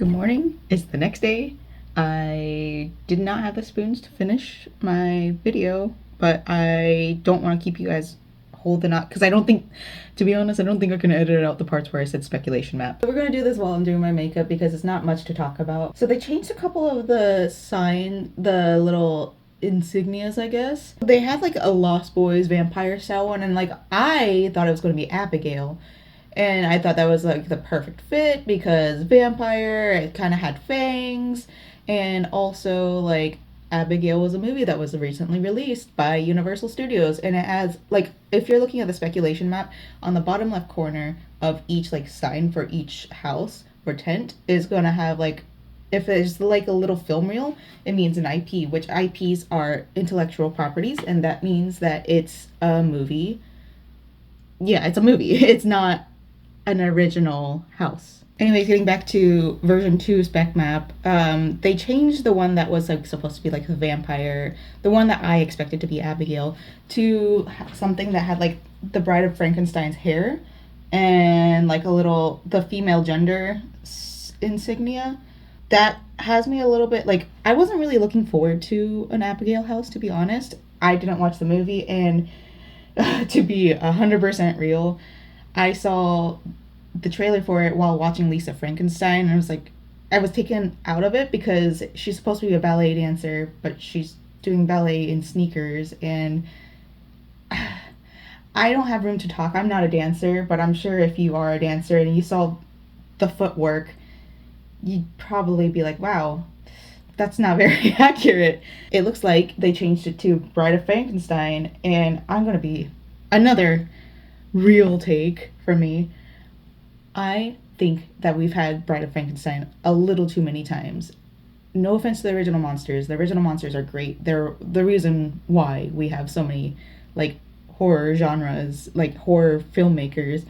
Good morning. It's the next day. I did not have the spoons to finish my video, but I don't want to keep you guys holding up because I don't think, to be honest, I don't think I can edit out the parts where I said speculation map. So we're going to do this while I'm doing my makeup because it's not much to talk about. So they changed a couple of the little insignias, I guess. They had like a Lost Boys vampire style one, and like I thought it was going to be Abigail. And I thought that was like the perfect fit because vampire, it kind of had fangs. And also, like, Abigail was a movie that was recently released by Universal Studios. And it has, like, if you're looking at the speculation map, on the bottom left corner of each, like, sign for each house or tent is going to have, like, if there's like a little film reel, it means an IP, which IPs are intellectual properties. And that means that it's a movie. Yeah, it's a movie. It's not an original house. Anyways, getting back to version 2 spec map, they changed the one that was like supposed to be like the vampire, the one that I expected to be Abigail, to something that had like the Bride of Frankenstein's hair and like a little the female gender insignia. That has me a little bit like I wasn't really looking forward to an Abigail house, to be honest. I didn't watch the movie, and to be 100% real, I saw the trailer for it while watching Lisa Frankenstein, and I was like, I was taken out of it because she's supposed to be a ballet dancer, but she's doing ballet in sneakers, and I don't have room to talk. I'm not a dancer, but I'm sure if you are a dancer and you saw the footwork, you'd probably be like, wow, that's not very accurate. It looks like they changed it to Bride of Frankenstein, and I'm gonna be another real take for me. I think that we've had Bride of Frankenstein a little too many times. No offense to the original monsters. The original monsters are great. They're the reason why we have so many like horror genres, like horror filmmakers.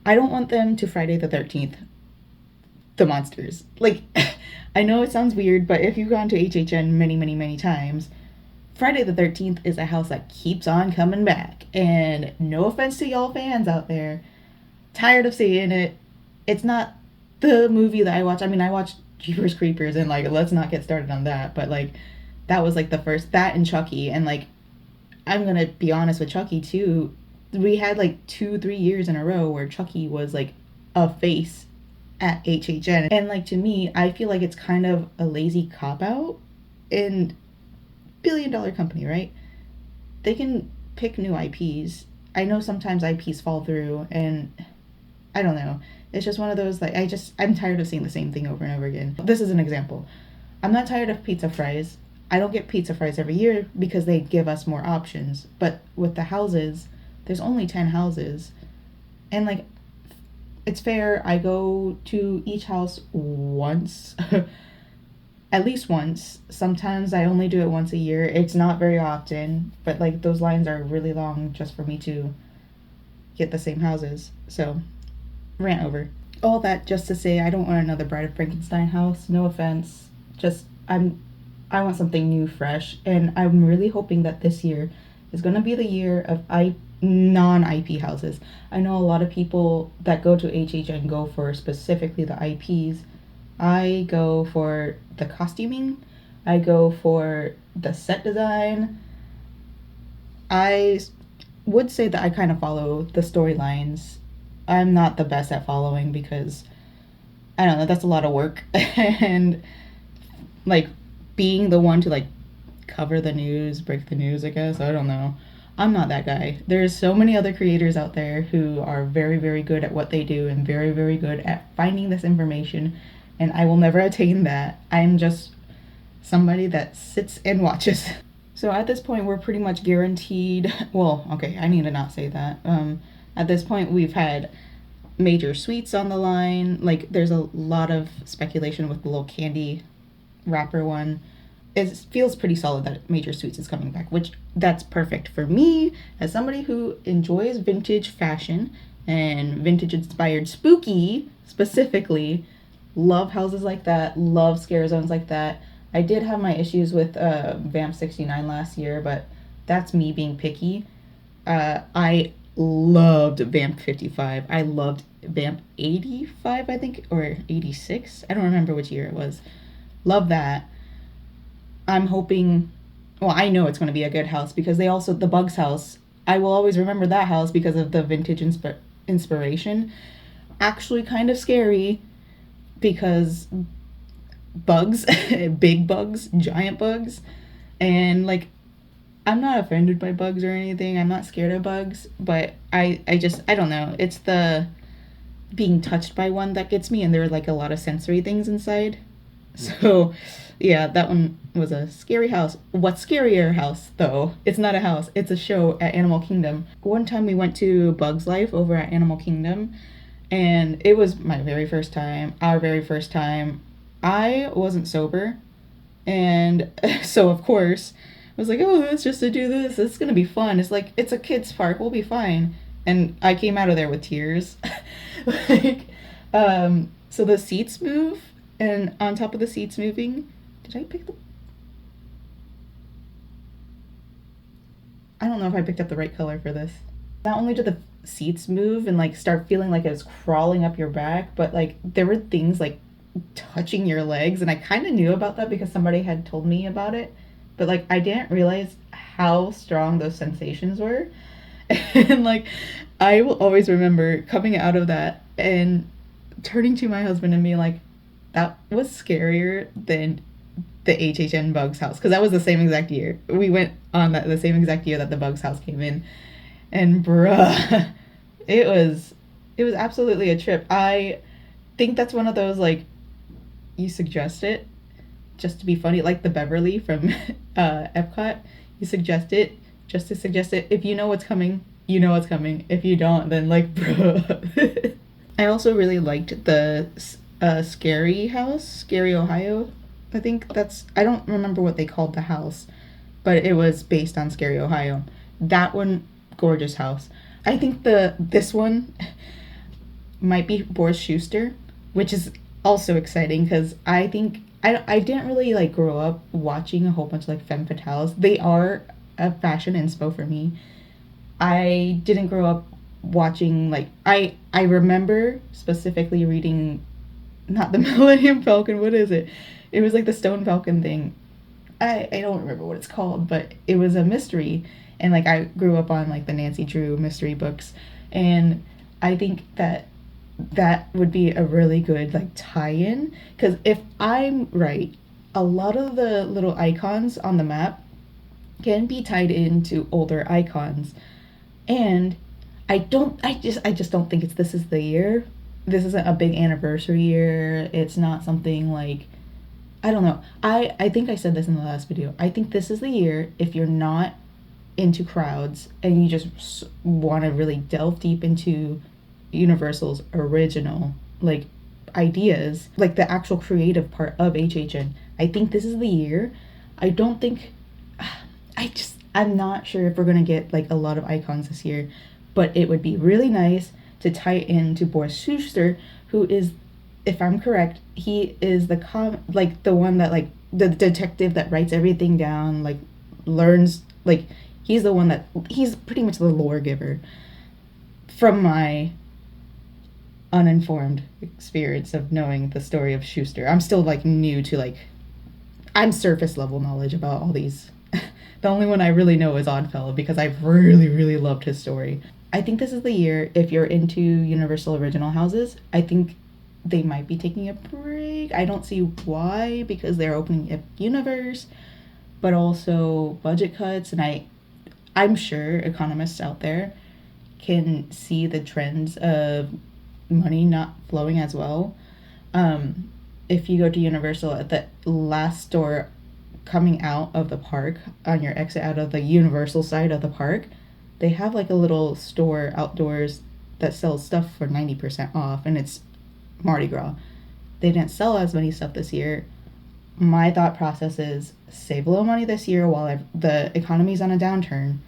I don't want them to Friday the 13th the monsters. Like I know it sounds weird, but if you've gone to HHN many, many, many times, Friday the 13th is a house that keeps on coming back. And no offense to y'all fans out there, tired of seeing it. It's not the movie that I watch. I mean, I watched Jeepers Creepers, and like, let's not get started on that. But like, that was like the first, that and Chucky. And like, I'm gonna be honest with Chucky too. We had like 2-3 years in a row where Chucky was like a face at HHN. And like, to me, I feel like it's kind of a lazy cop out. And billion-dollar company, right? They can pick new IPs. I know sometimes IPs fall through, and I don't know. It's just one of those, like, I'm tired of seeing the same thing over and over again. This is an example. I'm not tired of pizza fries. I don't get pizza fries every year because they give us more options. But with the houses, there's only 10 houses. And, like, it's fair. I go to each house once. At least once. Sometimes I only do it once a year. It's not very often. But, like, those lines are really long just for me to get the same houses. So, rant over. All that just to say I don't want another Bride of Frankenstein house. No offense. Just I want something new, fresh, and I'm really hoping that this year is gonna be the year of non-IP houses. I know a lot of people that go to HHN go for specifically the IPs. I go for the costuming. I go for the set design. I would say that I kind of follow the storylines. I'm not the best at following because I don't know, that's a lot of work. And like being the one to like cover the news, break the news, I guess. I don't know. I'm not that guy. There's so many other creators out there who are very, very good at what they do and very, very good at finding this information. And I will never attain that. I'm just somebody that sits and watches. So at this point, we're pretty much guaranteed. Well, okay, I need to not say that. At this point, we've had major sweets on the line. Like, there's a lot of speculation with the little candy wrapper one. It feels pretty solid that Major Sweets is coming back, which that's perfect for me as somebody who enjoys vintage fashion and vintage inspired spooky specifically. Love houses like that, love scare zones like that. I did have my issues with Vamp 69 last year, but that's me being picky. I loved Vamp 55. I loved Vamp 85, I think, or 86. I don't remember which year it was. Love that. I'm hoping, well, I know it's going to be a good house because they also, the Bugs house, I will always remember that house because of the vintage inspiration. Actually, kind of scary because bugs, big bugs, giant bugs, and like, I'm not offended by bugs or anything. I'm not scared of bugs, but I don't know. It's the being touched by one that gets me, and there are like a lot of sensory things inside. So, yeah, that one was a scary house. What's scarier house, though? It's not a house, it's a show at Animal Kingdom. One time we went to Bugs Life over at Animal Kingdom, and it was my very first time, our very first time. I wasn't sober, and so of course, I was like, oh, it's just to do this. It's gonna be fun. It's like, it's a kids' park. We'll be fine. And I came out of there with tears. like, so the seats move, and on top of the seats moving, did I pick the? I don't know if I picked up the right color for this. Not only did the seats move and like start feeling like it was crawling up your back, but like there were things like touching your legs, and I kind of knew about that because somebody had told me about it, but like I didn't realize how strong those sensations were. And like I will always remember coming out of that and turning to my husband and being like, that was scarier than the HHN Bugs house, because that was the same exact year. We went on that the same exact year that the Bugs house came in, and bruh, it was absolutely a trip. I think that's one of those like, you suggest it just to be funny, like the Beverly from Epcot. You suggest it just to suggest it. If you know what's coming, you know what's coming. If you don't, then like, bro. I also really liked the Scary House, Scary Ohio. I think that's, I don't remember what they called the house, but it was based on Scary Ohio. That one, gorgeous house. I think this one might be Boris Schuster, which is also exciting because I think I didn't really like grow up watching a whole bunch of like femme fatales. They are a fashion inspo for me. I didn't grow up watching like, I remember specifically reading, not the Millennium Falcon, what is it? It was like the Stone Falcon thing. I don't remember what it's called, but it was a mystery, and like I grew up on like the Nancy Drew mystery books, and I think that would be a really good like tie-in, because if I'm right, a lot of the little icons on the map can be tied into older icons, and I just don't think this is the year. This isn't a big anniversary year. It's not something like, I don't know. I think I said this in the last video. I think this is the year, if you're not into crowds and you just want to really delve deep into Universal's original like ideas, like the actual creative part of HHN. I think this is the year. I don't think, I'm not sure if we're gonna get like a lot of icons this year, but it would be really nice to tie into Boris Schuster, who is, if I'm correct, he is the the one that like the detective that writes everything down, like learns, like he's the one that, he's pretty much the lore giver from my uninformed experience of knowing the story of Schuster. I'm still like new to like, I'm surface level knowledge about all these. The only one I really know is Oddfellow because I've really, really loved his story. I think this is the year, if you're into Universal original houses, I think they might be taking a break. I don't see why, because they're opening a universe, but also budget cuts, and I'm sure economists out there can see the trends of money not flowing as well. If you go to Universal, at the last store coming out of the park, on your exit out of the Universal side of the park, they have like a little store outdoors that sells stuff for 90% off, and it's Mardi Gras. They didn't sell as many stuff this year. My thought process is save a little money this year while the economy's on a downturn,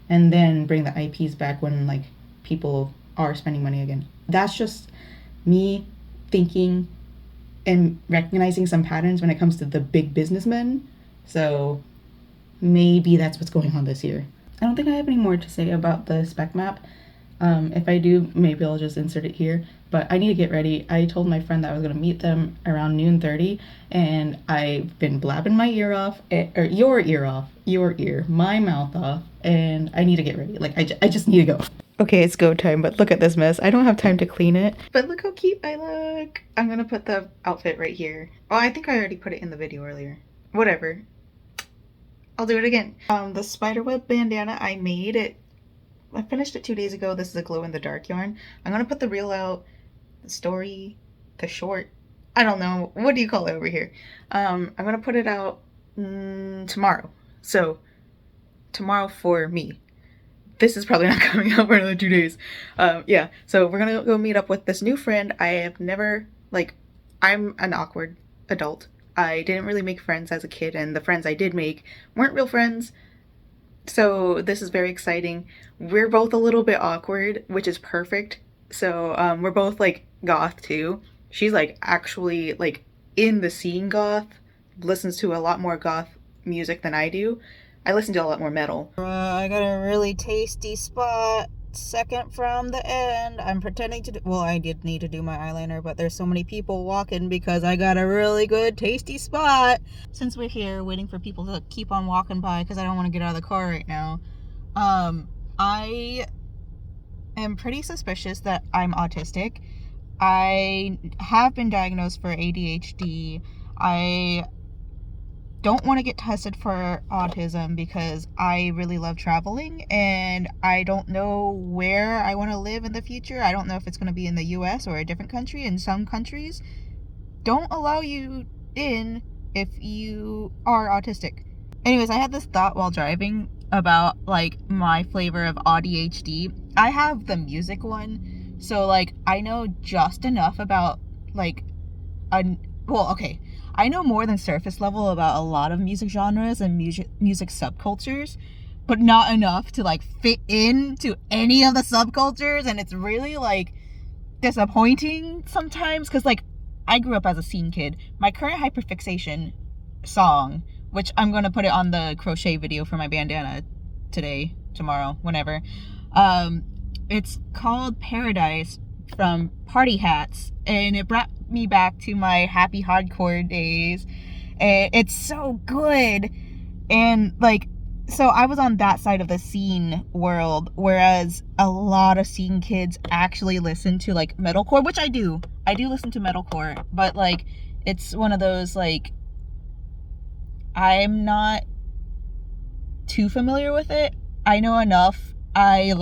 and then bring the IPs back when like people are spending money again. That's just me thinking and recognizing some patterns when it comes to the big businessmen. So maybe that's what's going on this year. I don't think I have any more to say about the spec map. If I do, maybe I'll just insert it here. But I need to get ready. I told my friend that I was gonna meet them around noon 30, and I've been blabbing my ear off, or your ear off, your ear, my mouth off, and I need to get ready. Like I just need to go. Okay, it's go time, but look at this mess. I don't have time to clean it. But look how cute I look. I'm gonna put the outfit right here. Oh, I think I already put it in the video earlier. Whatever. I'll do it again. The spiderweb bandana I made it. I finished it 2 days ago. This is a glow-in-the-dark yarn. I'm gonna put the reel out, the story, the short. I don't know. What do you call it over here? I'm gonna put it out tomorrow. So, tomorrow for me. This is probably not coming out for another 2 days. Yeah, so we're gonna go meet up with this new friend. I have never, like, I'm an awkward adult. I didn't really make friends as a kid, and the friends I did make weren't real friends. So this is very exciting. We're both a little bit awkward, which is perfect. So we're both like goth too. She's like actually like in the scene goth, listens to a lot more goth music than I do. I listen to a lot more metal. I got a really tasty spot second from the end. I'm pretending to do, well, I did need to do my eyeliner, but there's so many people walking because I got a really good tasty spot. Since we're here waiting for people to keep on walking by because I don't want to get out of the car right now, I am pretty suspicious that I'm autistic. I have been diagnosed for ADHD. I don't want to get tested for autism because I really love traveling and I don't know where I want to live in the future. I don't know if it's going to be in the US or a different country. And some countries don't allow you in if you are autistic. Anyways, I had this thought while driving about like my flavor of ADHD. I have the music one, so like I know just enough about like I know more than surface level about a lot of music genres and music subcultures, but not enough to like fit into any of the subcultures, and it's really like disappointing sometimes because like I grew up as a scene kid. My current hyperfixation song, which I'm gonna put it on the crochet video for my bandana today, tomorrow, whenever. It's called Paradise from Party Hats, and it brought me back to my happy hardcore days, and it's so good. And like, so I was on that side of the scene world, whereas a lot of scene kids actually listen to like metalcore, which I do listen to metalcore, but like it's one of those like I'm not too familiar with it. I know enough. I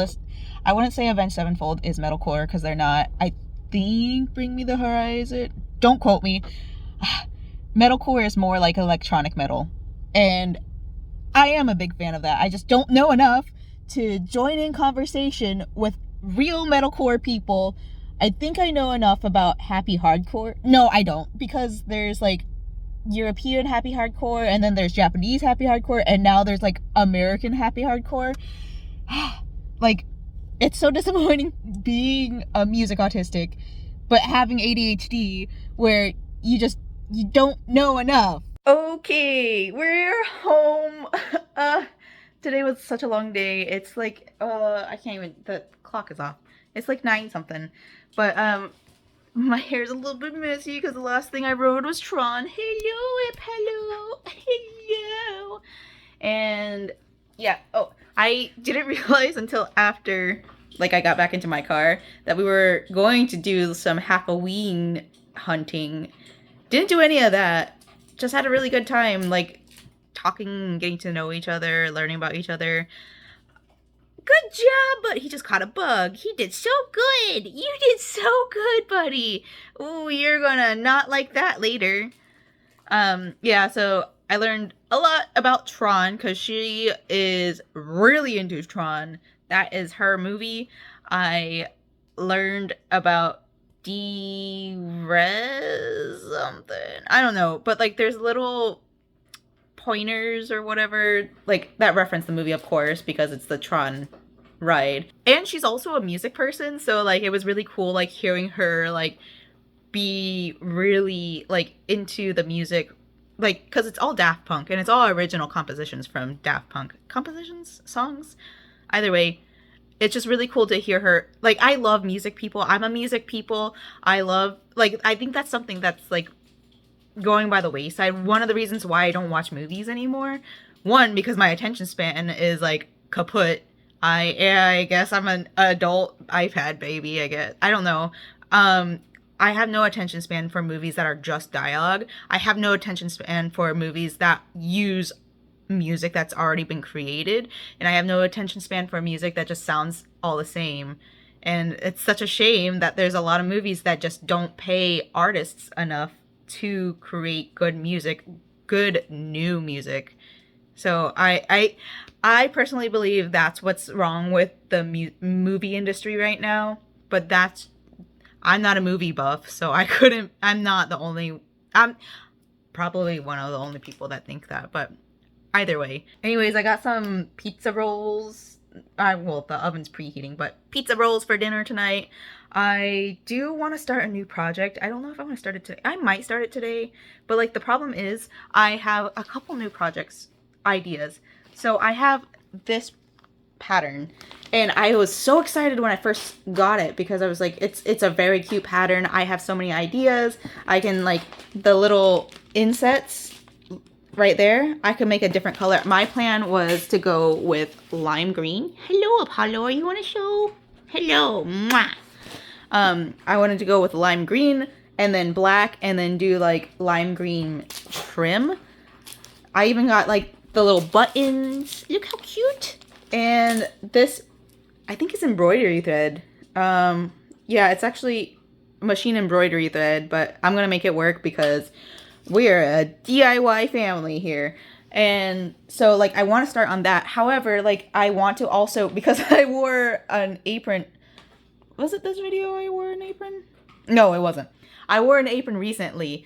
wouldn't say Avenged Sevenfold is metalcore because they're not. I think Bring Me the Horizon. Don't quote me. Metalcore is more like electronic metal, and I am a big fan of that. I just don't know enough to join in conversation with real metalcore people. I think I know enough about happy hardcore. No, I don't, because there's like European happy hardcore, and then there's Japanese happy hardcore, and now there's like American happy hardcore. Like, it's so disappointing being a music autistic, but having ADHD where you don't know enough. Okay, we're home. Today was such a long day. It's like, I can't even, the clock is off. It's like 9 something. But, my hair's a little bit messy because the last thing I rode was Tron. Hello, Ip, hello, hello. And, yeah, oh, I didn't realize until after, like, I got back into my car that we were going to do some Halloween hunting. Didn't do any of that. Just had a really good time, like, talking, getting to know each other, learning about each other. Good job, but he just caught a bug. He did so good. You did so good, buddy. Ooh, you're gonna not like that later. Yeah, so I learned a lot about Tron because she is really into Tron. That is her movie. I learned about D-Res something. I don't know, but like there's little pointers or whatever like that reference the movie, of course, because it's the Tron ride. And she's also a music person, so like it was really cool like hearing her like be really like into the music, like because it's all Daft Punk and it's all original compositions from Daft Punk. Compositions? Songs? Either way, it's just really cool to hear her. Like, I love music people. I'm a music people. I love, like, I think that's something that's like going by the wayside. One of the reasons why I don't watch movies anymore, one, because my attention span is like kaput. I guess I'm an adult iPad baby, I guess. I don't know. I have no attention span for movies that are just dialogue. I have no attention span for movies that use music that's already been created. And I have no attention span for music that just sounds all the same. And it's such a shame that there's a lot of movies that just don't pay artists enough to create good music, good new music. So I personally believe that's what's wrong with the movie industry right now. But I'm not a movie buff, so I'm not the only, I'm probably one of the only people that think that, but either way. Anyways, I got some pizza rolls. Well, the oven's preheating, but pizza rolls for dinner tonight. I do want to start a new project. I don't know if I want to start it today. I might start it today, but like the problem is I have a couple new projects ideas. So I have this pattern, and I was so excited when I first got it because I was like, it's a very cute pattern. I have so many ideas. I can, like, the little insets right there, I could make a different color. My plan was to go with lime green. Hello, Apollo, are you on a show? Hello. Mwah. I wanted to go with lime green and then black and then do like lime green trim. I even got like the little buttons. Look how cute. And this, I think it's embroidery thread. Yeah, it's actually machine embroidery thread, but I'm gonna make it work because we're a DIY family here. And so like I want to start on that. However, like I want to also, because I wore an apron. Was it this video I wore an apron? No, it wasn't. I wore an apron recently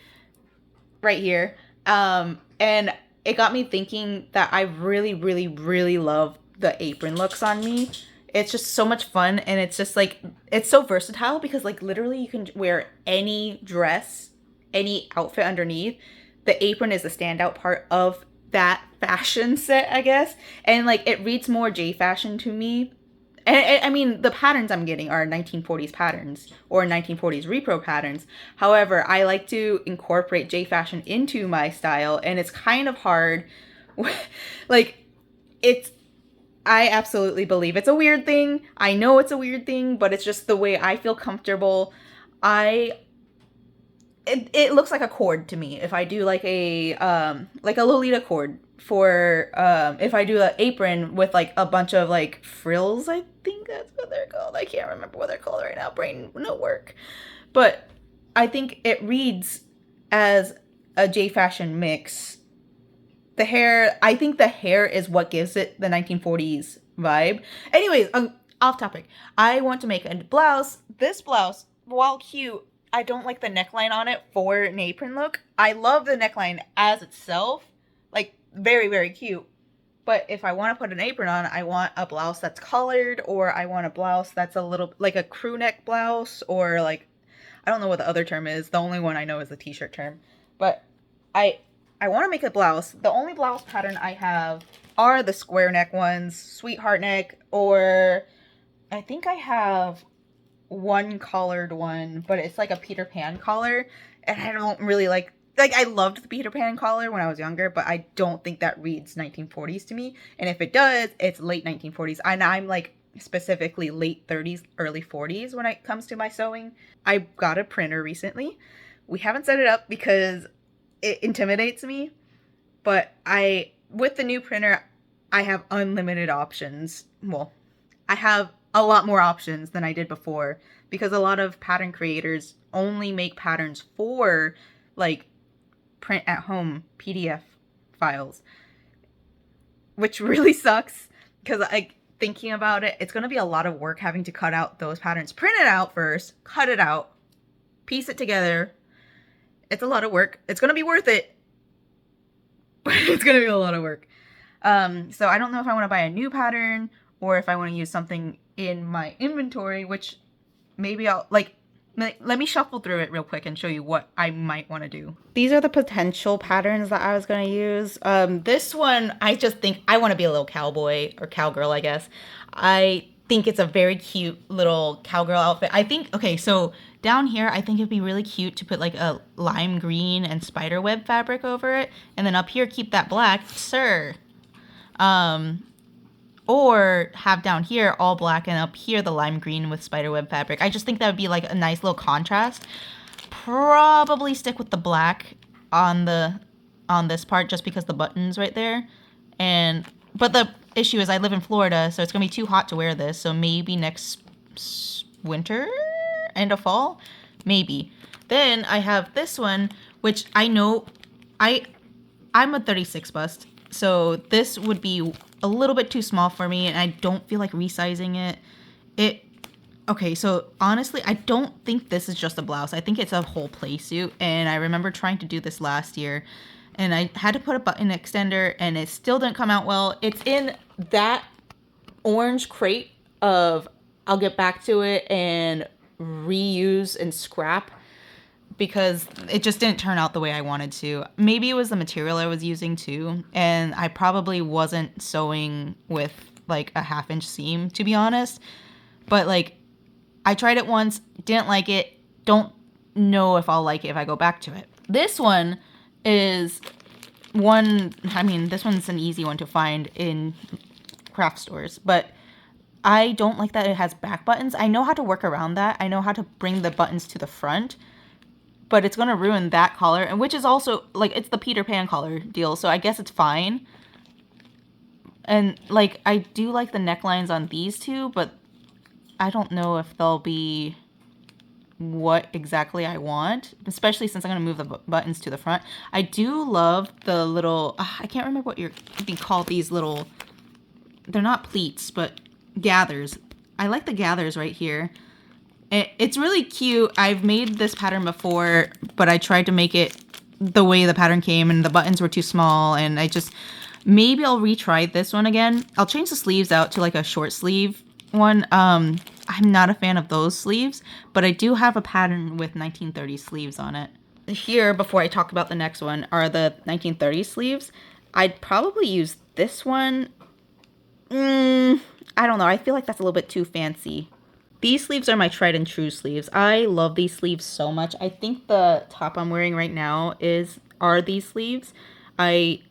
right here. And it got me thinking that I really, really, really love the apron looks on me. It's just so much fun, and it's just like, it's so versatile because like literally you can wear any dress, any outfit underneath. The apron is the standout part of that fashion set, I guess. And like it reads more J fashion to me. And I mean, the patterns I'm getting are 1940s patterns or 1940s repro patterns. However, I like to incorporate J fashion into my style, and it's kind of hard. Like, I absolutely believe it's a weird thing. I know it's a weird thing, but it's just the way I feel comfortable. It looks like a cord to me. If I do like a Lolita cord for if I do an apron with like a bunch of like frills, I think that's what they're called. I can't remember what they're called right now. Brain no work. But I think it reads as a J fashion mix. The hair, I think the hair is what gives it the 1940s vibe. Anyways, off topic. I want to make a blouse. This blouse, while cute, I don't like the neckline on it for an apron look. I love the neckline as itself. Like, very, very cute. But if I want to put an apron on, I want a blouse that's colored, or I want a blouse that's a little, like a crew neck blouse, or like, I don't know what the other term is. The only one I know is the t-shirt term. But I want to make a blouse. The only blouse pattern I have are the square neck ones, sweetheart neck, or I think I have one collared one, but it's like a Peter Pan collar, and I don't really like I loved the Peter Pan collar when I was younger, but I don't think that reads 1940s to me. And if it does, it's late 1940s. And I'm like specifically late 30s, early 40s when it comes to my sewing. I got a printer recently. We haven't set it up because it intimidates me, but with the new printer, I have unlimited options. Well, I have a lot more options than I did before, because a lot of pattern creators only make patterns for like print at home PDF files, which really sucks because thinking about it, it's going to be a lot of work having to cut out those patterns, print it out first, cut it out, piece it together. It's a lot of work. It's going to be worth it, but it's going to be a lot of work. So I don't know if I want to buy a new pattern or if I want to use something in my inventory, which maybe I'll let me shuffle through it real quick and show you what I might want to do. These are the potential patterns that I was going to use. This one, I just think I want to be a little cowboy or cowgirl, I guess. I think it's a very cute little cowgirl outfit. I think, okay, so down here, I think it'd be really cute to put like a lime green and spiderweb fabric over it. And then up here, keep that black, sir. Or have down here all black and up here the lime green with spiderweb fabric. I just think that would be like a nice little contrast. Probably stick with the black on this part just because the button's right there. But the issue is I live in Florida, so it's gonna be too hot to wear this. So maybe next winter, end of fall, maybe. Then I have this one, which I know I'm a 36 bust, so this would be a little bit too small for me, and I don't feel like resizing it. Okay, so honestly, I don't think this is just a blouse. I think it's a whole play suit, and I remember trying to do this last year, and I had to put a button extender, and it still didn't come out well. It's in that orange crate of I'll get back to it and reuse and scrap because it just didn't turn out the way I wanted to. Maybe it was the material I was using too, and I probably wasn't sewing with like a 1/2 inch seam, to be honest. But like, I tried it once, didn't like it, don't know if I'll like it if I go back to it. This one is this one's an easy one to find in craft stores, but I don't like that it has back buttons. I know how to work around that. I know how to bring the buttons to the front, but it's going to ruin that collar, and which is also, like, it's the Peter Pan collar deal, so I guess it's fine. And, like, I do like the necklines on these two, but I don't know if they'll be what exactly I want, especially since I'm going to move the buttons to the front. I do love the little, I can't remember what you call these little, they're not pleats, but gathers. I like the gathers right here. It's really cute. I've made this pattern before, but I tried to make it the way the pattern came, and the buttons were too small, and maybe I'll retry this one again. I'll change the sleeves out to like a short sleeve one. I'm not a fan of those sleeves, but I do have a pattern with 1930 sleeves on it. Here, before I talk about the next one, are the 1930 sleeves. I'd probably use this one. I don't know. I feel like that's a little bit too fancy. These sleeves are my tried and true sleeves. I love these sleeves so much. I think the top I'm wearing right now are these sleeves. I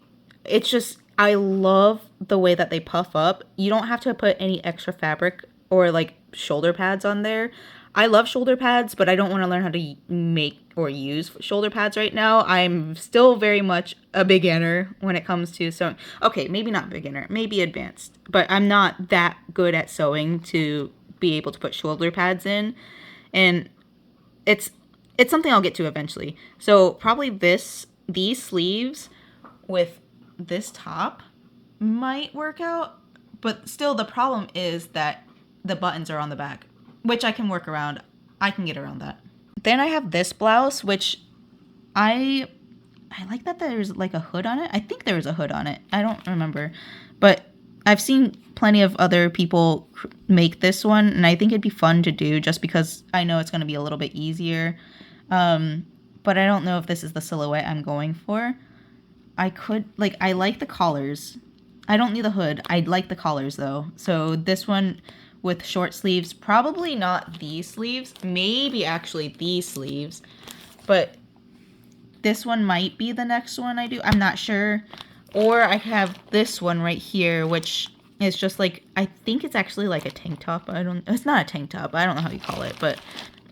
love the way that they puff up. You don't have to put any extra fabric or like shoulder pads on there. I love shoulder pads, but I don't want to learn how to make or use shoulder pads right now. I'm still very much a beginner when it comes to sewing. Okay, maybe not beginner, maybe advanced, but I'm not that good at sewing to be able to put shoulder pads in, and it's something I'll get to eventually. So probably these sleeves with this top might work out, but still the problem is that the buttons are on the back, which I can work around. I can get around that. Then I have this blouse, which I like that there's like a hood on it. I think there was a hood on it. I don't remember, but I've seen plenty of other people make this one, and I think it'd be fun to do just because I know it's going to be a little bit easier. But I don't know if this is the silhouette I'm going for. I like the collars. I don't need the hood. I like the collars though. So this one with short sleeves, probably not these sleeves, maybe actually these sleeves, but this one might be the next one I do. I'm not sure. Or I have this one right here, which is just like, I think it's actually like a tank top. It's not a tank top. I don't know how you call it, but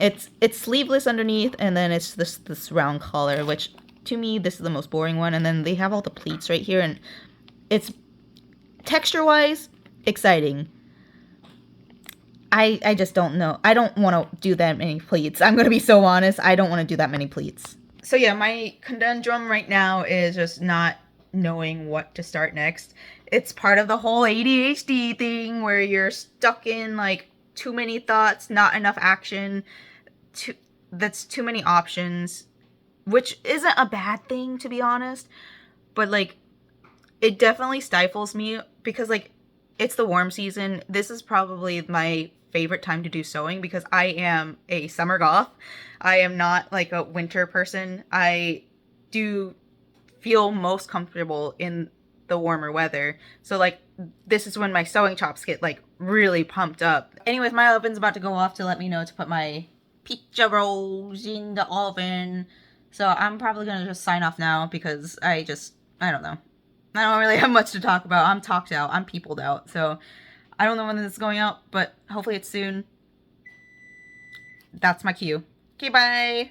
it's sleeveless underneath, and then it's this round collar, which to me, this is the most boring one. And then they have all the pleats right here, and it's texture-wise exciting. I just don't know. I don't want to do that many pleats. I'm going to be so honest. I don't want to do that many pleats. So yeah, my conundrum right now is just not knowing what to start next. It's part of the whole ADHD thing where you're stuck in like too many thoughts, not enough action, that's too many options, which isn't a bad thing, to be honest, but like it definitely stifles me because like it's the warm season. This is probably my favorite time to do sewing because I am a summer goth. I am not like a winter person. I do feel most comfortable in the warmer weather. So like this is when my sewing chops get like really pumped up. Anyways, my oven's about to go off to let me know to put my pizza rolls in the oven. So I'm probably gonna just sign off now because I don't know. I don't really have much to talk about. I'm talked out. I'm peopled out. So I don't know when this is going out, but hopefully it's soon. That's my cue. Okay, bye.